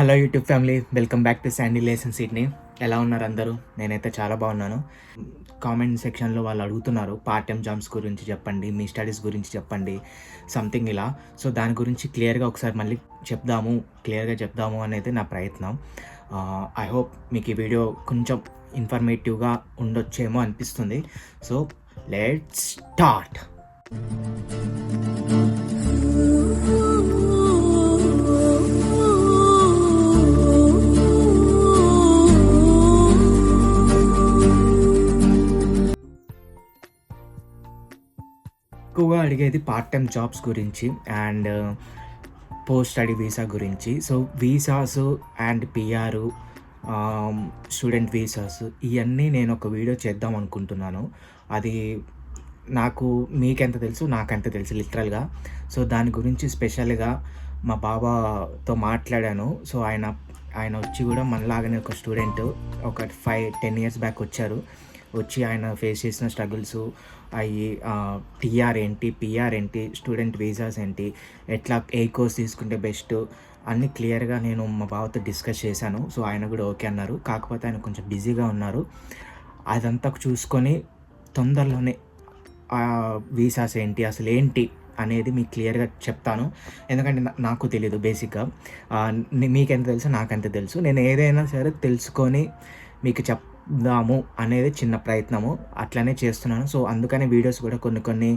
Hello YouTube family, welcome back to Sandy lesson Sydney. ఎలా ఉన్నారు అందరూ? నేనైతే చాలా బాగున్నాను. కామెంట్ సెక్షన్లో వాళ్ళు అడుగుతున్నారు, పార్ట్ టైం జాబ్స్ గురించి చెప్పండి, మీ స్టడీస్ గురించి చెప్పండి, సంథింగ్ ఇలా. సో దాని గురించి క్లియర్గా ఒకసారి మళ్ళీ క్లియర్గా చెప్దాము అనేది నా ప్రయత్నం. ఐ హోప్ మీకు ఈ వీడియో కొంచెం ఇన్ఫర్మేటివ్గా ఉండొచ్చేమో అనిపిస్తుంది. So let's start. ఎక్కువగా అడిగేది పార్ట్ టైం జాబ్స్ గురించి అండ్ పోస్ట్ స్టడీ వీసా గురించి. So visas and PR, student visas, ఇవన్నీ నేను ఒక వీడియో చేద్దాం అనుకుంటున్నాను. అది నాకు మీకెంత తెలుసు, నాకెంత తెలుసు లిటరల్గా. సో దాని గురించి స్పెషల్గా మా బాబాతో మాట్లాడాను. సో ఆయన ఆయన వచ్చి కూడా మనలాగానే ఒక స్టూడెంట్ ఒక 5-10 ఇయర్స్ బ్యాక్ వచ్చి ఆయన ఫేస్ చేసిన స్ట్రగుల్స్ అవి, టీఆర్ ఏంటి, పిఆర్ ఏంటి, స్టూడెంట్ వీసాస్ ఏంటి, ఎట్లా ఏ కోర్స్ తీసుకుంటే బెస్ట్ అన్నీ క్లియర్గా నేను మా బావతో డిస్కస్ చేశాను. సో ఆయన కూడా ఓకే అన్నారు. కాకపోతే ఆయన కొంచెం బిజీగా ఉన్నారు. అదంతా చూసుకొని తొందరలోనే వీసాస్ ఏంటి, అసలు ఏంటి అనేది మీకు క్లియర్గా చెప్తాను. ఎందుకంటే నాకు తెలీదు బేసిక్గా. మీకెంత తెలుసు, నాకెంత తెలుసు. నేను ఏదైనా సరే తెలుసుకొని మీకు చెప్దాము అనేది చిన్న ప్రయత్నము, అట్లనే చేస్తున్నాను. సో అందుకనే వీడియోస్ కూడా కొన్ని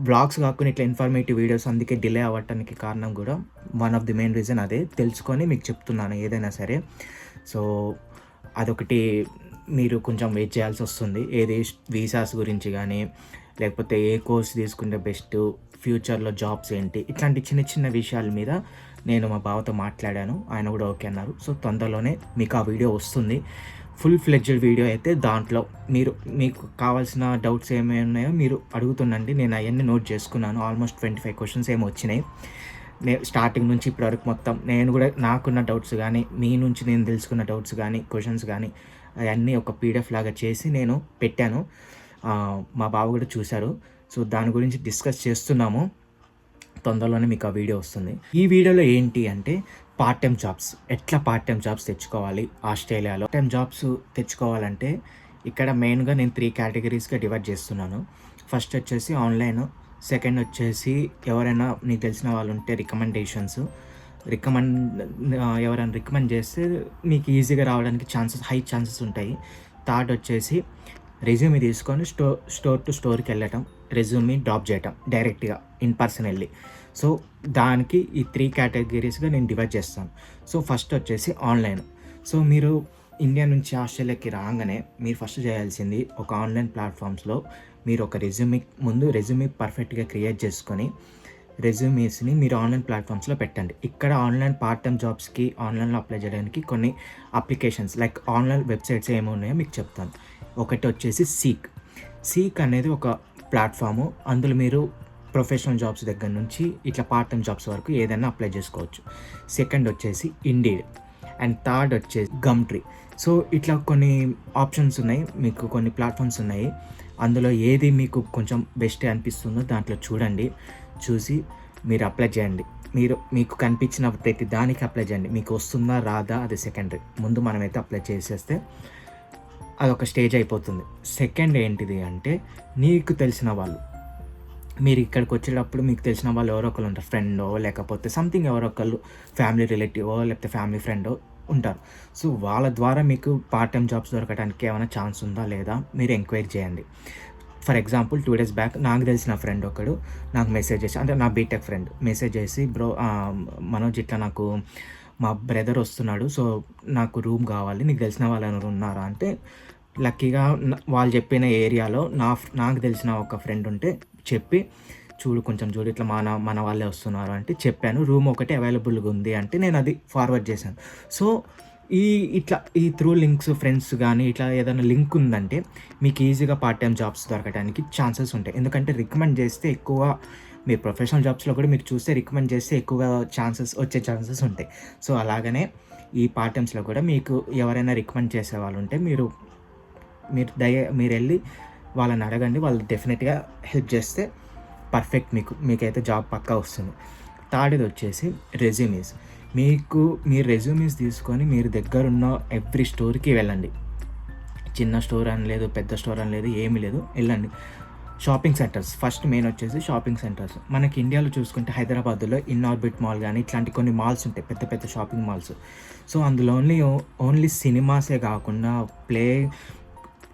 బ్లాగ్స్ కాకుండా ఇట్లా ఇన్ఫర్మేటివ్ వీడియోస్ అందుకే డిలే అవ్వటానికి కారణం కూడా one of the main reason అదే. తెలుసుకొని మీకు చెప్తున్నాను ఏదైనా సరే. సో అదొకటి మీరు కొంచెం వెయిట్ చేయాల్సి వస్తుంది. ఏది వీసాస్ గురించి కానీ, లేకపోతే ఏ కోర్స్ తీసుకుంటే బెస్ట్, ఫ్యూచర్లో జాబ్స్ ఏంటి, ఇట్లాంటి చిన్న చిన్న విషయాల మీద నేను మా బావతో మాట్లాడాను. ఆయన కూడా ఓకే అన్నారు. సో తొందరలోనే మీకు ఆ వీడియో వస్తుంది, ఫుల్ ఫ్లెడ్జ్డ్ వీడియో. అయితే దాంట్లో మీకు కావాల్సిన డౌట్స్ ఏమేమి ఉన్నాయో మీరు అడుగుతుండండి. నేను అవన్నీ నోట్ చేసుకున్నాను. ఆల్మోస్ట్ 25 క్వశ్చన్స్ ఏమో వచ్చినాయి. స్టార్టింగ్ నుంచి ఇప్పటివరకు మొత్తం నేను కూడా నాకున్న డౌట్స్ కానీ, మీ నుంచి నేను తెలుసుకున్న డౌట్స్ కానీ, క్వశ్చన్స్ కానీ అవన్నీ ఒక పీడిఎఫ్ లాగా చేసి నేను పెట్టాను. మా బావ కూడా చూశారు. సో దాని గురించి డిస్కస్ చేస్తున్నాము. తొందరలోనే మీకు ఆ వీడియో వస్తుంది. ఈ వీడియోలో ఏంటి అంటే పార్ట్ టైం జాబ్స్, ఎట్లా పార్ట్ టైం జాబ్స్ తెచ్చుకోవాలి ఆస్ట్రేలియాలో. టైం జాబ్స్ తెచ్చుకోవాలంటే ఇక్కడ మెయిన్గా నేను 3 కేటగిరీస్గా డివైడ్ చేస్తున్నాను. ఫస్ట్ వచ్చేసి ఆన్లైన్, సెకండ్ వచ్చేసి ఎవరైనా నీకు తెలిసిన వాళ్ళు ఉంటే రికమెండేషన్స్, ఎవరైనా రికమెండ్ చేస్తే మీకు ఈజీగా రావడానికి హై ఛాన్సెస్ ఉంటాయి. థర్డ్ వచ్చేసి రెజ్యూమే తీసుకొని స్టోర్ టు స్టోర్కి వెళ్ళటం, రెజ్యూమే డ్రాప్ చేయటం డైరెక్ట్గా ఇన్ పర్సన్ వెళ్ళి. సో దానికి ఈ 3 కేటగిరీస్గా నేను డివైడ్ చేస్తాను. సో ఫస్ట్ వచ్చేసి ఆన్లైన్. సో మీరు ఇండియా నుంచి ఆస్ట్రేలియాకి రాగానే మీరు ఫస్ట్ చేయాల్సింది ఒక ఆన్లైన్ ప్లాట్ఫామ్స్లో మీరు ఒక రెజ్యూమే పర్ఫెక్ట్గా క్రియేట్ చేసుకొని రెజ్యూమేస్ని మీరు ఆన్లైన్ ప్లాట్ఫామ్స్లో పెట్టండి. ఇక్కడ ఆన్లైన్ పార్ట్ టైం జాబ్స్కి ఆన్లైన్లో అప్లై చేయడానికి కొన్ని అప్లికేషన్స్ లైక్ ఆన్లైన్ వెబ్సైట్స్ ఏమి ఉన్నాయో మీకు చెప్తాను. ఒకటి వచ్చేసి సీక్ అనేది ఒక ప్లాట్ఫాము. అందులో మీరు ప్రొఫెషనల్ జాబ్స్ దగ్గర నుంచి ఇట్లా పార్ట్ టైం జాబ్స్ వరకు ఏదైనా అప్లై చేసుకోవచ్చు. సెకండ్ వచ్చేసి ఇండీడ్ అండ్ థర్డ్ వచ్చేసి గమ్ట్రీ. సో ఇట్లా కొన్ని ఆప్షన్స్ ఉన్నాయి, మీకు కొన్ని ప్లాట్ఫామ్స్ ఉన్నాయి. అందులో ఏది మీకు కొంచెం బెస్ట్ అనిపిస్తుందో దాంట్లో చూసి మీరు అప్లై చేయండి. మీకు కనిపించిన ప్రతి దానికి అప్లై చేయండి. మీకు వస్తుందా రాదా అది సెకండరీ. ముందు మనమైతే అప్లై చేసేస్తే అదొక స్టేజ్ అయిపోతుంది. సెకండ్ ఏంటిది అంటే నీకు తెలిసిన వాళ్ళు, మీరు ఇక్కడికి వచ్చేటప్పుడు మీకు తెలిసిన వాళ్ళు ఎవరో ఒకరు ఉంటారు, ఫ్రెండో లేకపోతే సంథింగ్ ఎవరో ఒకళ్ళు ఫ్యామిలీ రిలేటివో లేకపోతే ఫ్యామిలీ ఫ్రెండో ఉంటారు. సో వాళ్ళ ద్వారా మీకు పార్ట్ టైం జాబ్స్ దొరకడానికి ఏమైనా ఛాన్స్ ఉందా లేదా మీరు ఎంక్వైరీ చేయండి. ఫర్ ఎగ్జాంపుల్ 2 days బ్యాక్ నాకు తెలిసిన ఫ్రెండ్ ఒకడు నాకు మెసేజ్ చేసి, అంటే నా బీటెక్ ఫ్రెండ్ మెసేజ్ చేసి, బ్రో మనోజ్ ఇట్లా నాకు మా బ్రదర్ వస్తున్నాడు, సో నాకు రూమ్ కావాలి, నీకు తెలిసిన వాళ్ళు ఎవరు ఉన్నారా అంటే, లక్కీగా వాళ్ళు చెప్పిన ఏరియాలో నాకు తెలిసిన ఒక ఫ్రెండ్ ఉంటే చెప్పి కొంచెం చూడు ఇట్లా మన వాళ్ళే వస్తున్నారు అంటే చెప్పాను. రూమ్ ఒకటి అవైలబుల్గా ఉంది అంటే నేను అది ఫార్వర్డ్ చేశాను. సో ఈ త్రూ లింక్స్, ఫ్రెండ్స్ కానీ ఇట్లా ఏదైనా లింక్ ఉందంటే మీకు ఈజీగా పార్ట్ టైం జాబ్స్ దొరకడానికి ఛాన్సెస్ ఉంటాయి. ఎందుకంటే రికమెండ్ చేస్తే ఎక్కువ, మీ ప్రొఫెషనల్ జాబ్స్లో కూడా మీరు చూస్తే రికమెండ్ చేస్తే ఎక్కువగా వచ్చే ఛాన్సెస్ ఉంటాయి. సో అలాగనే ఈ పార్ట్ టైమ్స్లో కూడా మీకు ఎవరైనా రికమెండ్ చేసే వాళ్ళు ఉంటే మీరు వెళ్ళి వాళ్ళని అడగండి. వాళ్ళు డెఫినెట్గా హెల్ప్ చేస్తే మీకైతే జాబ్ పక్కా వస్తుంది. థర్డ్ది వచ్చేసి రెజ్యూమేస్. మీకు మీ రెజ్యూమీస్ తీసుకొని మీరు దగ్గరున్న ఎవ్రీ స్టోర్‌కి వెళ్ళండి. చిన్న స్టోర్ అని లేదు, పెద్ద స్టోర్ అని లేదు, ఏమీ లేదు. ఎళ్ళండి. షాపింగ్ సెంటర్స్ ఫస్ట్ మెయిన్ వచ్చేసి షాపింగ్ సెంటర్స్. మనకి ఇండియాలో చూసుకుంటే హైదరాబాద్‌లో ఇన్నార్బిట్ మాల్ గాని, ఇట్లాంటి కొన్ని మాల్స్ ఉంటాయి. పెద్ద పెద్ద షాపింగ్ మాల్స్. సో, అందులో ఓన్లీ సినిమాసే గాకుండా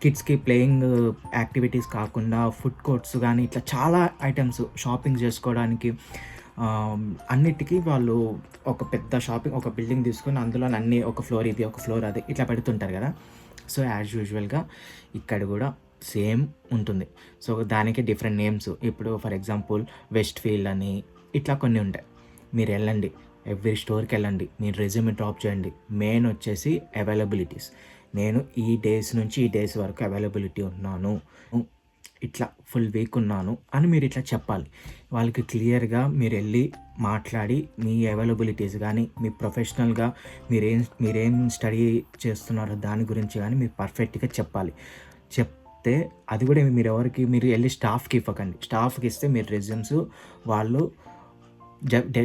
కిడ్స్‌కి ప్లేయింగ్ యాక్టివిటీస్ కాకుండా ఫుడ్ కోర్ట్స్ గానీ, ఇట్లా చాలా ఐటెమ్స్ షాపింగ్ జేసుకోవడానికి అన్నిటికి వాళ్ళు ఒక పెద్ద ఒక బిల్డింగ్ తీసుకొని అందులోని అన్నీ ఒక ఫ్లోర్ ఇది, ఒక ఫ్లోర్ అది ఇట్లా పెడుతుంటారు గదా! సో, యాజ్ యూజువల్‌గా ఇక్కడ గూడా సేమ్ ఉంటుంది. సో, దానికి డిఫరెంట్ నేమ్స్. ఇప్పుడు ఫర్ ఎగ్జాంపుల్ వెస్ట్ ఫీల్డ్ అని ఇట్లా కొన్ని ఉంటాయి. మీరెళ్ళండి. ఎవ్రీ స్టోర్‌కెళ్ళండి. మీ రెజ్యూమే డ్రాప్ చేయండి. మెయిన్ వచ్చేసి అవైలబిలిటీస్. నేను ఈ డేస్ నుంచి ఈ డేస్ వరకు అవైలబిలిటీ ఉన్నాను. ఇట్లా ఫుల్ వీక్ ఉన్నాను అని మీరు ఇట్లా చెప్పాలి. వాళ్ళకి క్లియర్‌గా మీరెళ్ళి మాట్లాడి మీ అవైలబిలిటీస్ గానీ, మీ ప్రొఫెషనల్‌గా మీరేం స్టడీ చేస్తున్నారో దాని గురించి గానీ మీరు పర్ఫెక్ట్‌గా చెప్పాలి. చెప్తే అది గూడా మీరు ఎళ్లి స్టాఫ్‌కి ఇవ్వకండి. స్టాఫ్‌కి ఇస్తే మీ రెజ్యూమ్స్ వాళ్ళు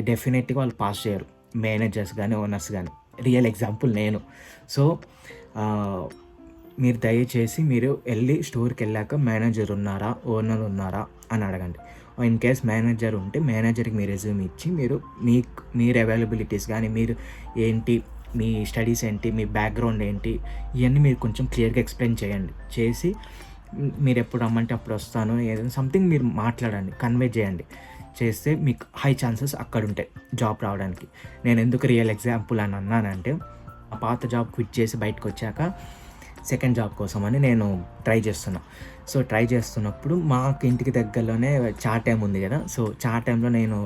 డెఫినెట్‌గా వాళ్ళు పాస్ చేయరు. మేనేజర్స్ గానీ, ఓనర్స్ గానీ. రియల్ ఎగ్జాంపుల్ నేను. సో, ఆహ్, దయచేసి మీరు ఎళ్లి స్టోర్‌కెళ్ళాక మేనేజర్ ఉన్నారా? ఓనర్ ఉన్నారా? అని అడగండి. ఇన్ కేస్ మేనేజర్ ఉంటే మేనేజర్‌కి మీ రెజ్యూమ్ ఇచ్చి మీరు అవైలబిలిటీస్ గానీ, మీరు ఏంటి, మీ స్టడీస్ ఏంటి, మీ బ్యాక్‌గ్రౌండ్ ఏంటి, ఇయన్నీ మీరు కొంచెం క్లియర్‌గా ఎక్స్‌ప్లెయిన్ చేయండి. చేసి మీరెప్పుడు రమ్మంటే అప్పుడొస్తాను ఏదైనా సంథింగ్ మీరు మాట్లాడండి. కన్వే చేయండి. చేస్తే మీకు హై ఛాన్సెస్ అక్కడుంటాయి జాబ్ రావడానికి. నేనెందుకు రియల్ ఎగ్జాంపుల్ అని అన్నానంటే, ఆ పాత జాబ్ క్విట్ చేసి బయటకొచ్చాక సెకండ్ జాబ్ కోసమని నేను ట్రై చేస్తున్నా. సో, ట్రై చేస్తున్నప్పుడు మాకు ఇంటికి దగ్గరలోనే చాట్ ఉంది గదా! సో, చాట్ నేను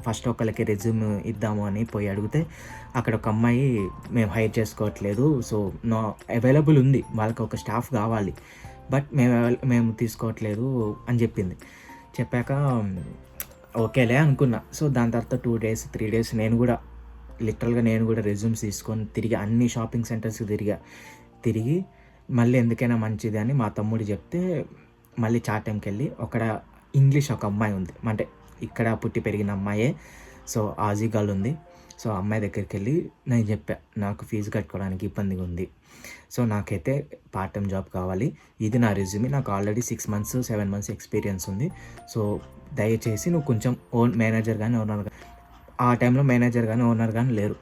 ఫస్ట్ ఒకళ్ళకి రెజ్యూమ్ ఇద్దాము అని పోయి అడిగితే, అక్కడ ఒక అమ్మాయి మేము హైర్ చేసుకోవట్లేదు. సో, అవైలబుల్ ఉంది. వాళ్ళకి ఒక స్టాఫ్ గావాలి. బట్ మేము తీసుకోవట్లేదు అని జెప్పింది. చెప్పాక ఓకేలే అనుకున్నా. సో, దాని తర్వాత 2 డేస్, 3 డేస్ నేను గూడా రెజ్యూమ్స్ తీసుకొని తిరిగి అన్ని షాపింగ్ సెంటర్స్‌కి తిరిగి మళ్ళీ ఎందుకైనా మంచిది అని మా తమ్ముడు జెప్తే, మళ్ళీ చాటంకెళ్ళి ఇంగ్లీష్ ఒక అమ్మాయి ఉంది. అంటే ఇక్కడ పుట్టి పెరిగిన అమ్మాయే. సో, ఆజీ గర్ల్ ఉంది. సో, ఆ అమ్మాయి దగ్గరికెళ్ళి నేను జెప్పా, నాకు ఫీజు కట్టుకోవడానికి ఇబ్బందిగా ఉంది. సో, నాకైతే పార్ట్ టైమ్ జాబ్ కావాలి. ఇది నా రెజ్యూమే. నాకు ఆల్రెడీ 6 మంత్స్, 7 మంత్స్ ఎక్స్‌పీరియన్స్ ఉంది. సో, దయచేసి నువ్వు కొంచెం మేనేజర్ గాని, ఓనర్ గాని ఆ టైంలో మేనేజర్ గాని, ఓనర్ గాని లేరు.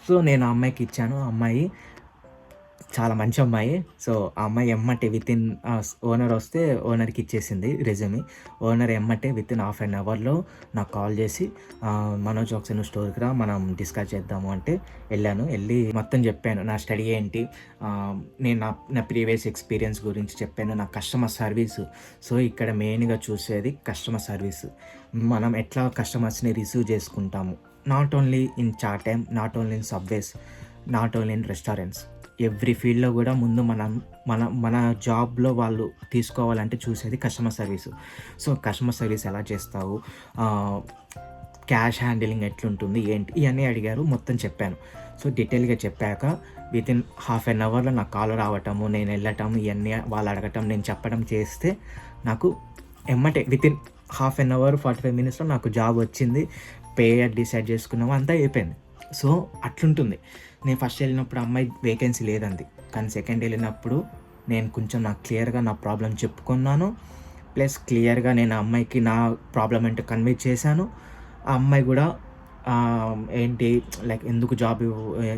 సో, నేను ఆ అమ్మాయికి ఇచ్చాను. ఆ అమ్మాయి చాలా మంచి అమ్మాయి. సో, ఆ అమ్మాయి ఎమ్మటే ఓనర్ వస్తే ఓనర్‌కి ఇచ్చేసింది రెజ్యూమే. ఓనర్ ఎమ్మటే వితిన్ హాఫ్ అన్ అవర్‌లో నాకు కాల్ చేసి మనోజ్ ఒకసారి నువ్వు స్టోర్‌కి రా మనం డిస్కస్ చేద్దాము అంటే ఎళ్ళాను. ఎళ్ళి మొత్తం చెప్పాను. నా స్టడీ ఏంటి, నేను నా ప్రీవియస్ ఎక్స్‌పీరియన్స్ గురించి చెప్పాను. నా కస్టమర్ సర్వీసు. సో, ఇక్కడ మెయిన్‌గా చూసేది కస్టమర్ సర్వీస్. మనం ఎట్లా కస్టమర్స్‌ని రిసీవ్ చేసుకుంటాము. Not only in chat time, not only in subways, not only in restaurants. Every ఫీల్డ్‌లో గూడా ముందు మన జాబ్‌లో వాళ్ళు తీసుకోవాలంటే చూసేది customer service. So, customer service ఎలా చేస్తావు? క్యాష్ హ్యాండిలింగ్ ఎట్లుంటుంది? ఏంటి? ఇయన్నీ అడిగారు. మొత్తం చెప్పాను. సో, డీటెయిల్‌గా చెప్పాక వితిన్ హాఫ్ అన్ అవర్‌లో నాకు కాల్ రావటము, నేనెళ్ళటం, ఇయన్నీ వాళ్ళు అడగటం, నేను చెప్పడం చేస్తే నాకు ఎమ్మటే వితిన్ హాఫ్ అన్ అవర్, 45 మినిట్స్‌లో నాకు జాబ్ వచ్చింది. పే డిసైడ్ చేసుకున్నాము. అంతా అయిపోయింది. సో, అట్లుంటుంది. నేను ఫస్ట్ ఎళ్ళినప్పుడు అమ్మాయి వేకెన్సీ లేదంది. కానీ సెకండ్ ఎళ్ళినప్పుడు నేను కొంచెం నాకు క్లియర్‌గా నా ప్రాబ్లమ్ చెప్పుకున్నాను. ప్లస్ క్లియర్‌గా నేను ఆ అమ్మాయికి నా ప్రాబ్లమ్ ఏంటో కన్వే చేశాను. ఆ అమ్మాయి గూడా ఏంటి లైక్ ఎందుకు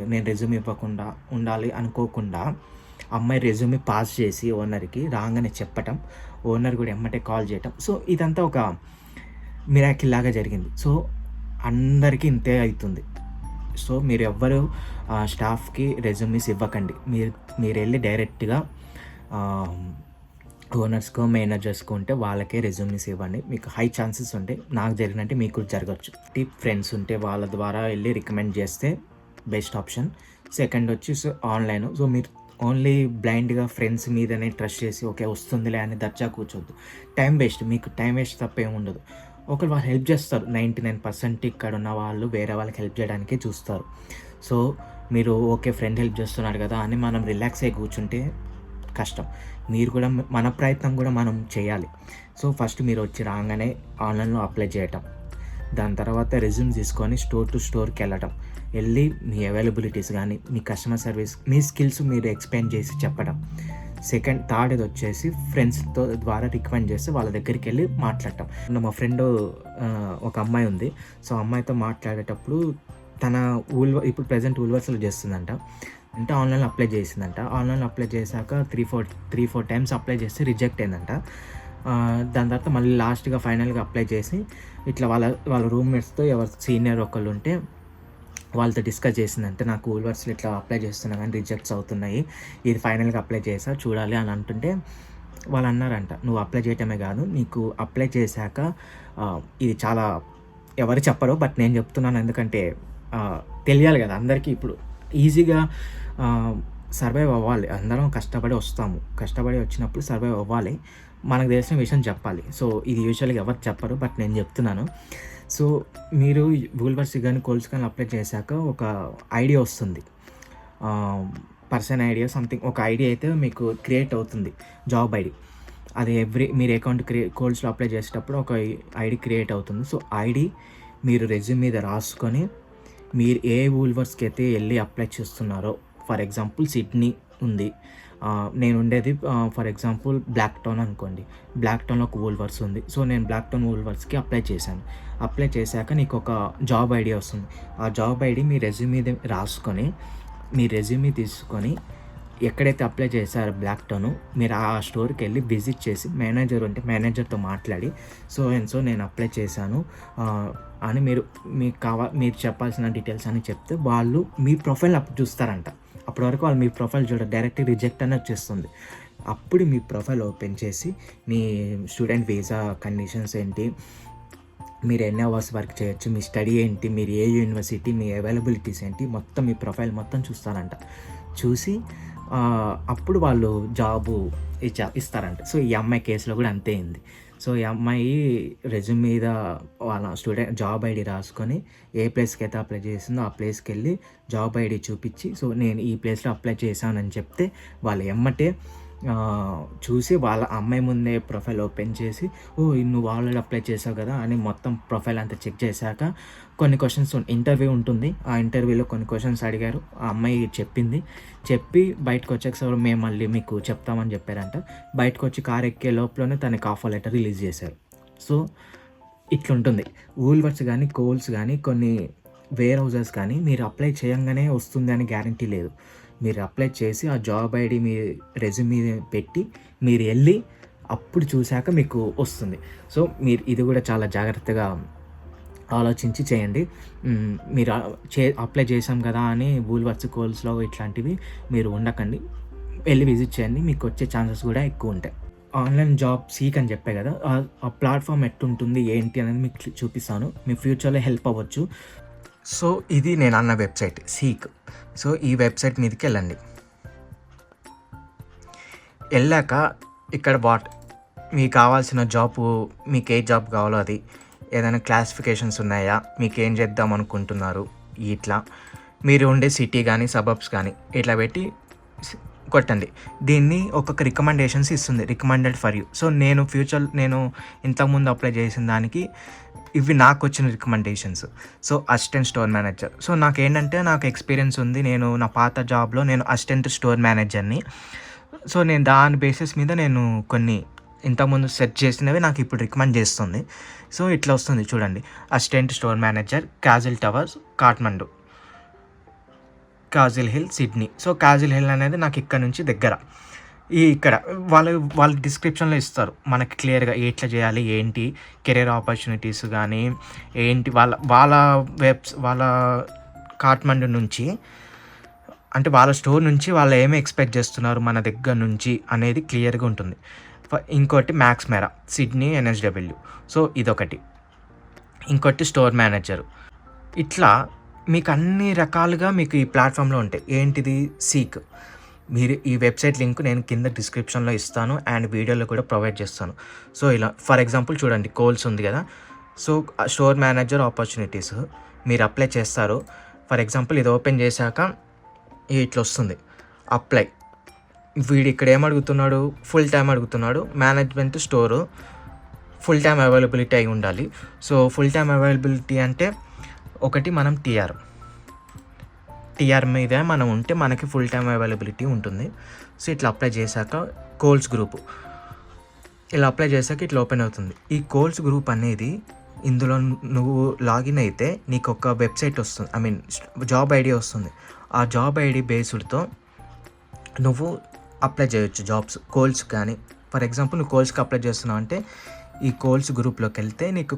నేను రెజ్యూమ్ ఇవ్వకుండా ఉండాలి అనుకోకుండా అమ్మాయి రెజ్యూమే పాస్ చేసి ఓనర్‌కి రాంగానే చెప్పటం. ఓనర్ గూడా ఎమ్మటే కాల్ చేయటం. సో, ఇదంతా ఒక మిరాకిల్ లాగా జరిగింది. సో, అందరికీ ఇంతే అయితుంది. సో, మీరెవ్వరు స్టాఫ్‌కి రెజ్యూమీస్ ఇవ్వకండి. మీరెళ్ళి డైరెక్ట్‌గా ఆహ్, ఓనర్స్‌కో, మేనేజర్స్‌కో ఉంటే వాళ్ళకే రెజ్యూమీస్ ఇవ్వండి. మీకు హై ఛాన్సెస్ ఉంటాయి. నాకు జరిగినట్టే మీకు జరగొచ్చు. ఫ్రెండ్స్ ఉంటే వాళ్ళ ద్వారా ఎళ్లి రికమెండ్ చేస్తే బెస్ట్ ఆప్షన్. సెకండ్ వచ్చేసి ఆన్‌లైన్. సో, మీరు ఓన్లీ బ్లైండ్‌గా ఫ్రెండ్స్ మీదనే ట్రస్ట్ చేసి ఓకే వస్తుందిలే అని దర్జా కూర్చోద్దు. మీకు టైం వేస్ట్ తప్ప ఏముండదు. ఒకళ్ళు వాళ్ళు హెల్ప్ చేస్తారు. 99% ఇక్కడున్న వాళ్ళు వేరే వాళ్ళకి హెల్ప్ చేయడానికే చూస్తారు. సో, మీరు ఓకే ఫ్రెండ్ హెల్ప్ చేస్తున్నాడు కదా అని మనం రిలాక్స్ అయ్యి కూర్చుంటే కష్టం. మీరు కూడా మన ప్రయత్నం కూడా మనం చేయాలి. సో, ఫస్ట్ మీరు వచ్చి రాగానే ఆన్‌లైన్‌లో అప్లై చేయటం. దాని తర్వాత రెజ్యూమ్ తీసుకొని స్టోర్ టు స్టోర్‌కెళ్ళటం. వెళ్ళి మీ అవైలబిలిటీస్ కానీ, మీ కస్టమర్ సర్వీస్, మీ స్కిల్స్ మీరు ఎక్స్ప్లెయిన్ చేసి చెప్పడం. థర్డ్‌ది వచ్చేసి ఫ్రెండ్స్‌తో ద్వారా రికమెండ్ చేస్తే వాళ్ళ దగ్గరికి వెళ్ళి మాట్లాడటం. మా ఫ్రెండు ఒక అమ్మాయి ఉంది. సో, అమ్మాయితో మాట్లాడేటప్పుడు తన ఇప్పుడు ప్రెజెంట్ వుల్వర్స్‌లో చేస్తుందంట. అంటే ఆన్‌లైన్‌లో అప్లై చేసిందంట. ఆన్‌లైన్‌లో అప్లై చేశాక 3, 4 టైమ్స్ అప్లై చేస్తే రిజెక్ట్ అయిందంట. దాని తర్వాత మళ్ళీ లాస్ట్‌గా ఫైనల్‌గా అప్లై చేసి ఇట్లా వాళ్ళ రూమ్‌మేట్స్‌తో ఎవరు సీనియర్ ఒకళ్ళు ఉంటే వాళ్ళతో డిస్కస్ చేసిందంటే, నాకు వుల్వర్స్‌లో ఇట్లా అప్లై చేస్తున్నా కానీ రిజెక్ట్స్ అవుతున్నాయి. ఇది ఫైనల్‌గా అప్లై చేశా చూడాలి అని అంటుంటే వాళ్ళు అన్నారంట, నువ్వు అప్లై చేయటమే కాదు, నీకు అప్లై చేశాక ఇది చాలా ఎవరు చెప్పరు, బట్ నేను చెప్తున్నాను. ఎందుకంటే తెలియాలి కదా అందరికీ. ఇప్పుడు ఈజీగా సర్వైవ్ అవ్వాలి. అందరం కష్టపడి వస్తాము. కష్టపడి వచ్చినప్పుడు సర్వైవ్ అవ్వాలి. మనకు తెలిసిన విషయం చెప్పాలి. సో, ఇది యూజువల్‌గా ఎవరు చెప్పరు, బట్ నేను చెప్తున్నాను. సో, మీరు వుల్వర్స్ కానీ, కోల్స్ కానీ అప్లై చేశాక ఒక ఐడియా వస్తుంది. పర్సన్ ఐడియా సంథింగ్ ఒక ఐడియా అయితే మీకు క్రియేట్ అవుతుంది. Job ID. అది మీరు అకౌంట్ కోల్స్‌లో అప్లై చేసేటప్పుడు ఒక ఐడి క్రియేట్ అవుతుంది. సో, ఐడి మీరు రెజ్యూమ్ మీద రాసుకొని, మీరు ఏ వుల్వర్స్‌కి అయితే వెళ్ళి అప్లై చేస్తున్నారో, ఫర్ ఎగ్జాంపుల్ సిడ్నీ ఉంది. నేను ఉండేది ఫర్ ఎగ్జాంపుల్ బ్లాక్ టౌన్ అనుకోండి. బ్లాక్ టౌన్‌లో ఒక వుల్వర్స్ ఉంది. సో, నేను బ్లాక్ టౌన్ వుల్వర్స్‌కి అప్లై చేశాను. అప్లై చేశాక నీకు ఒక జాబ్ ఐడి వస్తుంది. ఆ జాబ్ ఐడి మీ రెజ్యూమ్ మీద రాసుకొని, మీ రెజ్యూమ్ తీసుకొని ఎక్కడైతే అప్లై చేశారో బ్లాక్ టౌన్, మీరు ఆ స్టోర్‌కి వెళ్ళి విజిట్ చేసి మేనేజర్ ఉంటే మేనేజర్తో మాట్లాడి, సో అండ్ సో నేను అప్లై చేశాను అని మీరు చెప్పాల్సిన డీటెయిల్స్ అని చెప్తే వాళ్ళు మీ ప్రొఫైల్ అప్పుడు చూస్తారంట. అప్పటి వరకు వాళ్ళు మీ ప్రొఫైల్ చూడరు, డైరెక్ట్ రిజెక్ట్ అని వచ్చేస్తుంది. అప్పుడు మీ ప్రొఫైల్ ఓపెన్ చేసి మీ స్టూడెంట్ వీసా కండిషన్స్ ఏంటి, మీరు ఎన్ని అవర్స్ వర్క్ చేయొచ్చు, మీ స్టడీ ఏంటి, మీరు ఏ యూనివర్సిటీ, మీ అవైలబిలిటీస్ ఏంటి, మొత్తం మీ ప్రొఫైల్ మొత్తం చూస్తారంట. చూసి అప్పుడు వాళ్ళు జాబు ఇస్తారంట. సో, ఈ అమ్మాయి కేసులో కూడా అంతే అయింది. సో, ఈ అమ్మాయి రెజ్యూమ్ మీద వాళ్ళ జాబ్ ఐడి రాసుకొని ఏ ప్లేస్కి అయితే అప్లై చేసిందో ఆ ప్లేస్కి వెళ్ళి జాబ్ ఐడి చూపించి, సో నేను ఈ ప్లేస్లో అప్లై చేశానని చెప్తే వాళ్ళు ఎమ్మటే చూసి వాళ్ళ అమ్మాయి ముందే ప్రొఫైల్ ఓపెన్ చేసి, నువ్వు ఆల్రెడీ అప్లై చేసావు కదా అని మొత్తం ప్రొఫైల్ అంతా చెక్ చేశాక కొన్ని క్వశ్చన్స్ ఇంటర్వ్యూ ఉంటుంది. ఆ ఇంటర్వ్యూలో కొన్ని క్వశ్చన్స్ అడిగారు. ఆ అమ్మాయి చెప్పి బయటకు వచ్చాక సార్ మేము మళ్ళీ మీకు చెప్తామని చెప్పారంట. బయటకు వచ్చి కార్ ఎక్కే లోపలనే తనకి ఆఫర్ లెటర్ రిలీజ్ చేశారు. సో, ఇట్లుంటుంది. వుల్వర్స్ కానీ, కోల్స్ కానీ, కొన్ని వేర్ హౌసెస్ కానీ మీరు అప్లై చేయంగానే వస్తుంది అని గ్యారంటీ లేదు. మీరు అప్లై చేసి ఆ జాబ్ ఐడి మీ రెజ్యూమ్ మీద పెట్టి మీరు వెళ్ళి అప్పుడు చూశాక మీకు వస్తుంది. సో, మీరు ఇది కూడా చాలా జాగ్రత్తగా ఆలోచించి చేయండి. మీరు అప్లై చేసాం కదా అని వుల్వర్స్, కోల్స్‌లో ఇట్లాంటివి మీరు ఉండకండి. వెళ్ళి విజిట్ చేయండి. మీకు వచ్చే ఛాన్సెస్ కూడా ఎక్కువ ఉంటాయి. ఆన్‌లైన్ జాబ్ సీక్ అని చెప్పా కదా, ఆ ప్లాట్‌ఫామ్ ఎట్టుంటుంది ఏంటి అనేది మీకు చూపిస్తాను. మీ ఫ్యూచర్‌లో హెల్ప్ అవ్వచ్చు. సో, ఇది నేను అన్న వెబ్సైట్ సీక్. సో, ఈ వెబ్సైట్ మీదకి వెళ్ళండి. వెళ్ళాక ఇక్కడ మీకు కావాల్సిన జాబు, మీకు ఏ జాబ్ కావాలో అది, ఏదైనా క్లాసిఫికేషన్స్ ఉన్నాయా, మీకు ఏం చేద్దాం అనుకుంటున్నారు, ఇట్లా మీరు ఉండే సిటీ కానీ సబబ్స్ కానీ ఇట్లా పెట్టి కొట్టండి. దీన్ని ఒక్కొక్క రికమెండేషన్స్ ఇస్తుంది, రికమెండెడ్ ఫర్ యూ. సో, నేను ఇంతకుముందు అప్లై చేసిన దానికి ఇవి నాకు వచ్చిన recommendations. So, assistant store manager. So, నాకు ఎక్స్పీరియన్స్ ఉంది. నేను నా పాత జాబ్లో నేను అసిస్టెంట్ స్టోర్ మేనేజర్ని. సో, నేను దాని బేసిస్ మీద నేను కొన్ని ఇంతకుముందు సెర్చ్ చేసినవి నాకు ఇప్పుడు రికమెండ్ చేస్తుంది. సో, ఇట్లా వస్తుంది చూడండి. Assistant store manager, castle towers, Kathmandu, castle hill, Sydney. So, castle hill అనేది నాకు ఇక్కడ నుంచి దగ్గర. ఇక్కడ వాళ్ళు డిస్క్రిప్షన్లో ఇస్తారు మనకి క్లియర్గా ఎట్లా చేయాలి, ఏంటి కెరీర్ ఆపర్చునిటీస్ కానీ ఏంటి, వాళ్ళ కాఠ్మండు నుంచి, అంటే వాళ్ళ స్టోర్ నుంచి వాళ్ళు ఏమి ఎక్స్పెక్ట్ చేస్తున్నారు మన దగ్గర నుంచి అనేది క్లియర్గా ఉంటుంది. ఇంకోటి మ్యాక్స్ మెరా, సిడ్నీ, NSW. సో, ఇదొకటి. ఇంకోటి స్టోర్ మేనేజరు. ఇట్లా మీకు అన్ని రకాలుగా మీకు ఈ ప్లాట్ఫామ్లో ఉంటాయి. ఏంటిది సీక్. మీరు ఈ వెబ్సైట్ లింక్ నేను కింద డిస్క్రిప్షన్లో ఇస్తాను అండ్ వీడియోలో కూడా ప్రొవైడ్ చేస్తాను. సో, ఇలా ఫర్ ఎగ్జాంపుల్ చూడండి, కోల్స్ ఉంది కదా. సో, స్టోర్ మేనేజర్ ఆపర్చునిటీస్ మీరు అప్లై చేస్తారు. ఫర్ ఎగ్జాంపుల్ ఇది ఓపెన్ చేశాక ఇట్లా వస్తుంది అప్లై. వీడు ఇక్కడ ఏమడుగుతున్నాడు, ఫుల్ టైం అడుగుతున్నాడు. Management store full time availability అయి ఉండాలి. సో, ఫుల్ టైం అవైలబిలిటీ అంటే ఒకటి మనం TR, టీఆర్ మీదే మనం ఉంటే మనకి ఫుల్ టైమ్ అవైలబిలిటీ ఉంటుంది. సో ఇట్లా అప్లై చేశాక కోల్స్ గ్రూప్ ఇలా అప్లై చేశాక ఇట్లా ఓపెన్ అవుతుంది. ఈ కోల్స్ గ్రూప్ అనేది ఇందులో నువ్వు లాగిన్ అయితే నీకు ఒక వెబ్సైట్ వస్తుంది, ఐ మీన్ జాబ్ ఐడి వస్తుంది. ఆ జాబ్ ఐడి బేస్డ్తో నువ్వు అప్లై చేయొచ్చు జాబ్స్ కోల్స్. కానీ ఫర్ ఎగ్జాంపుల్ నువ్వు కోల్స్కి అప్లై చేస్తున్నావు అంటే ఈ కోల్స్ గ్రూప్లోకి వెళ్తే నీకు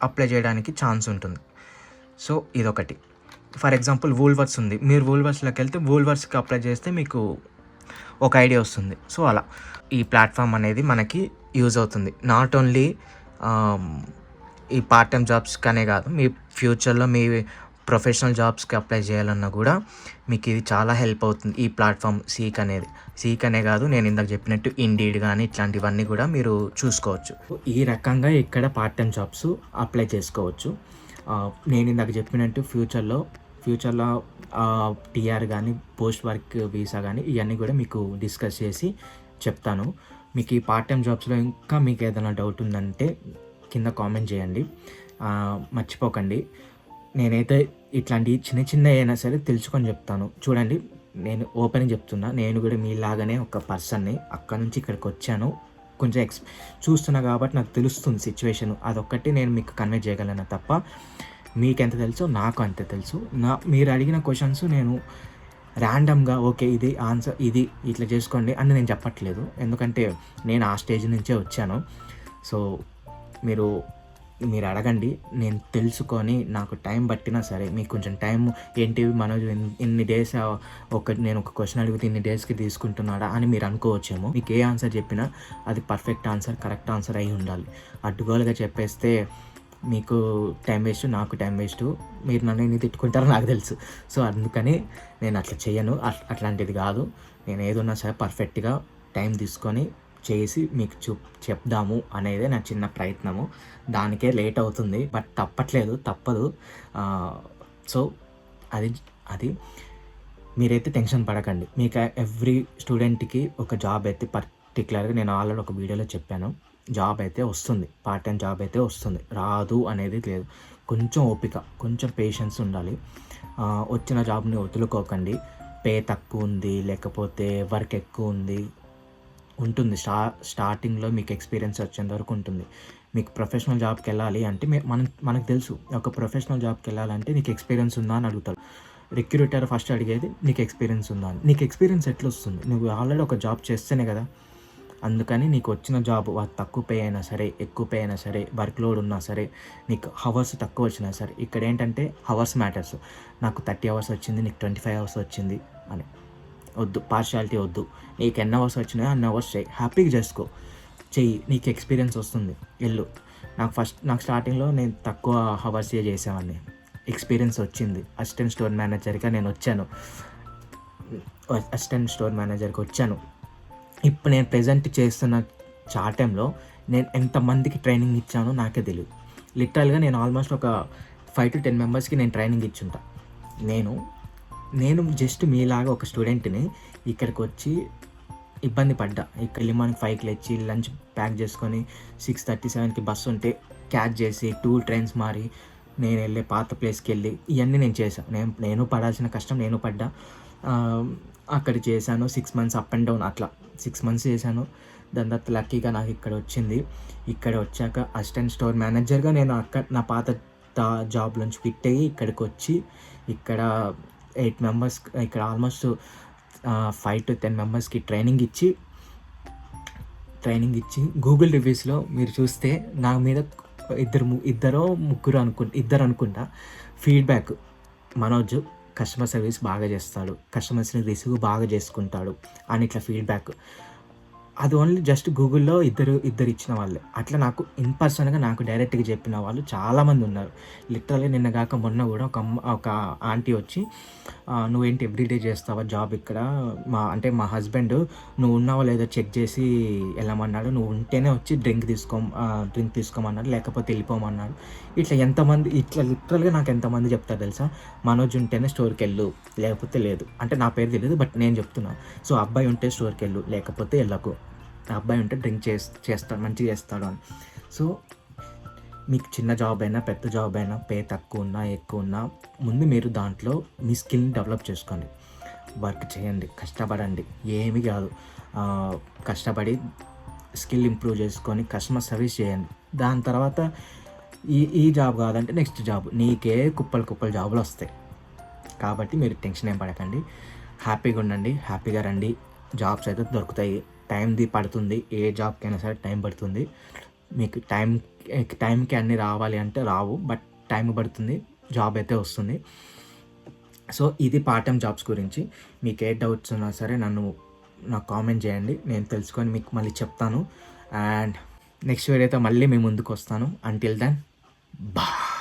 అప్లై చేయడానికి ఛాన్స్ ఉంటుంది. సో ఇదొకటి. ఫర్ ఎగ్జాంపుల్ వూల్వర్స్ ఉంది, మీరు వూల్వర్స్లోకి వెళ్తే వూల్వర్స్కి అప్లై చేస్తే మీకు ఒక ఐడియా వస్తుంది. సో అలా ఈ ప్లాట్ఫామ్ అనేది మనకి యూజ్ అవుతుంది. నాట్ ఓన్లీ ఈ పార్ట్ టైం జాబ్స్కనే కాదు, మీ ఫ్యూచర్లో మీ ప్రొఫెషనల్ జాబ్స్కి అప్లై చేయాలన్నా కూడా మీకు ఇది చాలా హెల్ప్ అవుతుంది ఈ ప్లాట్ఫామ్ సీక్ అనేది. సీక్ అనే కాదు, నేను ఇందాక చెప్పినట్టు ఇండీడ్ కానీ ఇట్లాంటివన్నీ కూడా మీరు చూసుకోవచ్చు. ఈ రకంగా ఇక్కడ పార్ట్ టైం జాబ్స్ అప్లై చేసుకోవచ్చు. నేను ఇందాక చెప్పినట్టు ఫ్యూచర్లో టీఆర్ కానీ పోస్ట్ వర్క్ వీసా కానీ ఇవన్నీ కూడా మీకు డిస్కస్ చేసి చెప్తాను. మీకు ఈ పార్ట్ టైం జాబ్స్లో ఇంకా మీకు ఏదైనా డౌట్ ఉందంటే కింద కామెంట్ చేయండి. మర్చిపోకండి, నేనైతే ఇట్లాంటి చిన్న అయినా సరే తెలుసుకొని చెప్తాను. చూడండి, నేను ఓపెన్ చెప్తున్నా, నేను కూడా మీలాగానే ఒక పర్సన్ని అక్కడ నుంచి ఇక్కడికి వచ్చాను. కొంచెం చూస్తున్నా కాబట్టి నాకు తెలుస్తుంది సిచ్యువేషన్. అదొక్కటి నేను మీకు కన్వే చేయగలను తప్ప మీకెంత తెలుసో నాకు అంతే తెలుసు. మీరు అడిగిన క్వశ్చన్స్ నేను ర్యాండమ్గా ఓకే ఇది ఆన్సర్ ఇది ఇట్లా చేసుకోండి అని నేను చెప్పట్లేదు, ఎందుకంటే నేను ఆ స్టేజ్ నుంచే వచ్చాను. సో మీరు అడగండి, నేను తెలుసుకొని నాకు టైం పట్టినా సరే మీకు కొంచెం టైం ఏంటి మనోజ్ ఇన్ని డేస్ నేను ఒక క్వశ్చన్ అడిగితే ఇన్ని డేస్కి తీసుకుంటున్నాడా అని మీరు అనుకోవచ్చేమో. మీకు ఏ ఆన్సర్ చెప్పినా అది పర్ఫెక్ట్ ఆన్సర్, కరెక్ట్ ఆన్సర్ అయి ఉండాలి. అడ్డుగోలుగా చెప్పేస్తే మీకు టైం వేస్ట్, నాకు టైం వేస్ట్, మీరు నన్ను ఎన్ని తిట్టుకుంటారో నాకు తెలుసు. సో అందుకని నేను అట్లా చేయను, అట్లాంటిది కాదు. నేను ఏదున్నా సరే పర్ఫెక్ట్గా టైం తీసుకొని చేసి మీకు చెప్దాము అనేదే నా చిన్న ప్రయత్నము. దానికే లేట్ అవుతుంది, బట్ తప్పదు. సో అది మీరైతే టెన్షన్ పడకండి. మీకు ఎవ్రీ స్టూడెంట్కి ఒక జాబ్ అయితే పర్టికులర్గా నేను ఆల్రెడీ ఒక వీడియోలో చెప్పాను, జాబ్ అయితే వస్తుంది, పార్ట్ టైం జాబ్ అయితే వస్తుంది, రాదు అనేది లేదు. కొంచెం ఓపిక, కొంచెం పేషెన్స్ ఉండాలి. వచ్చిన జాబ్ని వదులుకోకండి. పే తక్కువ ఉంది, లేకపోతే వర్క్ ఎక్కువ ఉంటుంది. స్టార్టింగ్లో మీకు ఎక్స్పీరియన్స్ వచ్చేంత వరకు ఉంటుంది. మీకు ప్రొఫెషనల్ జాబ్కి వెళ్ళాలి అంటే మనకు తెలుసు, ఒక ప్రొఫెషనల్ జాబ్కి వెళ్ళాలంటే నీకు ఎక్స్పీరియన్స్ ఉందా అని అడుగుతారు. రిక్రూటర్ ఫస్ట్ అడిగేది నీకు ఎక్స్పీరియన్స్ ఉందా అని. నీకు ఎక్స్పీరియన్స్ ఎట్లా వస్తుంది? నువ్వు ఆల్రెడీ ఒక జాబ్ చేస్తేనే కదా. అందుకని నీకు వచ్చిన జాబ్ తక్కువ పే అయినా సరే, ఎక్కువ పే అయినా సరే, వర్క్ లోడ్ ఉన్నా సరే, నీకు హవర్స్ తక్కువ వచ్చినా సరే, ఇక్కడ ఏంటంటే హవర్స్ మ్యాటర్స్. నాకు 30 అవర్స్ వచ్చింది, నీకు 25 అవర్స్ వచ్చింది అని వద్దు, పార్షియాలిటీ వద్దు. నీకు ఎన్ని అవర్స్ వచ్చినాయో అన్ని అవర్స్ చేయి, హ్యాపీగా చేసుకో, చెయ్యి, నీకు ఎక్స్పీరియన్స్ వస్తుంది, వెళ్ళు. నాకు స్టార్టింగ్లో నేను తక్కువ హవర్స్ చేసేవాడిని, ఎక్స్పీరియన్స్ వచ్చింది. అసిస్టెంట్ స్టోర్ మేనేజర్గా నేను వచ్చాను, ఇప్పుడు నేను ప్రజెంట్ చేస్తున్న చాటంలో నేను ఎంతమందికి ట్రైనింగ్ ఇచ్చానో నాకే తెలియదు. లిటరల్గా నేను ఆల్మోస్ట్ ఒక 5 to 10 మెంబర్స్కి నేను ట్రైనింగ్ ఇచ్చుంటా. నేను జస్ట్ మీలాగా ఒక స్టూడెంట్ని ఇక్కడికి వచ్చి ఇబ్బంది పడ్డా. ఇక్కడ వెళ్ళి మనకి 5కి లేచి లంచ్ ప్యాక్ చేసుకొని 6:37కి బస్సు ఉంటే క్యాచ్ చేసి 2 ట్రైన్స్ మారి నేను వెళ్ళే పాత ప్లేస్కి వెళ్ళి ఇవన్నీ నేను చేశాను. నేను పడాల్సిన కష్టం నేను పడ్డా. అక్కడ చేశాను 6 months అప్ అండ్ డౌన్, అట్లా 6 months చేశాను. దాని తర్వాత లక్కీగా నాకు ఇక్కడ వచ్చింది. ఇక్కడ వచ్చాక అసిస్టెంట్ స్టోర్ మేనేజర్గా నేను నా పాత జాబ్ నుంచి క్విట్ అయ్యి ఇక్కడికి వచ్చి ఇక్కడ 8 members, ఇక్కడ ఆల్మోస్ట్ 5 to 10 మెంబర్స్కి ట్రైనింగ్ ఇచ్చి గూగుల్ రివ్యూస్లో మీరు చూస్తే నా మీద ఇద్దరు అనుకుంటా ఫీడ్బ్యాక్, మనోజ్ కస్టమర్ సర్వీస్ బాగా చేస్తాడు, కస్టమర్స్ని రిసీవ్ బాగా చేసుకుంటాడు అని ఇట్లా ఫీడ్బ్యాక్. అది ఓన్లీ జస్ట్ గూగుల్లో ఇద్దరు ఇచ్చిన వాళ్ళే. అట్లా నాకు ఇన్ పర్సన్గా నాకు డైరెక్ట్గా చెప్పిన వాళ్ళు చాలామంది ఉన్నారు. లిటరల్లీ నిన్న కాక మొన్న కూడా ఒక ఆంటీ వచ్చి, నువ్వేంటి ఎవ్రీడే చేస్తావా జాబ్ ఇక్కడ, మా హస్బెండ్ నువ్వు ఉన్నావో లేదో చెక్ చేసి వెళ్ళమన్నాడు, నువ్వు ఉంటేనే వచ్చి డ్రింక్ తీసుకోమన్నాడు, లేకపోతే వెళ్ళిపోమన్నాడు. ఇట్లా లిటరల్గా నాకు ఎంతమంది చెప్తారు తెలుసా, మనోజ్ ఉంటేనే స్టోర్కి వెళ్ళు, లేకపోతే లేదు. అంటే నా పేరు తెలియదు, బట్ నేను చెప్తున్నా. సో అబ్బాయి ఉంటే స్టోర్కి వెళ్ళు, లేకపోతే వెళ్ళకు. ఆ అబ్బాయి ఉంటే డ్రింక్ చేస్తాడు, మంచిగా చేస్తాడు అని. సో మీకు చిన్న జాబ్ అయినా, పెద్ద జాబ్ అయినా, పే తక్కువ ఉన్నా, ఎక్కువ ఉన్నా, ముందు మీరు దాంట్లో మీ స్కిల్‌ని డెవలప్ చేసుకోండి. వర్క్ చేయండి, కష్టపడండి. ఏమీ కాదు. కష్టపడి స్కిల్ ఇంప్రూవ్ చేసుకొని కస్టమర్ సర్వీస్ చేయండి. దాని తర్వాత ఈ ఈ జాబ్ కాదంటే నెక్స్ట్ జాబ్. నీకే కుప్పలు కుప్పలు జాబులొస్తాయి. కాబట్టి మీరు టెన్షన్ ఏం పడకండి. హ్యాపీగా ఉండండి, హ్యాపీగా రండి. జాబ్స్ అయితే దొరుకుతాయి. టైంది పడుతుంది. ఏ జాబ్‌కైనా సరే టైం పడుతుంది. మీకు టైంకి అన్నీ రావాలి అంటే రావు. బట్ టైం పడుతుంది. జాబ్ అయితే వస్తుంది. సో, ఇది పార్ట్ టైమ్ జాబ్స్ గురించి. మీకు ఏ డౌట్స్ ఉన్నా సరే నాకు కామెంట్ చేయండి. నేను తెలుసుకొని మీకు మళ్ళీ చెప్తాను. అండ్ నెక్స్ట్ వీడియోతో మళ్ళీ మీ ముందుకొస్తాను. Until then, by.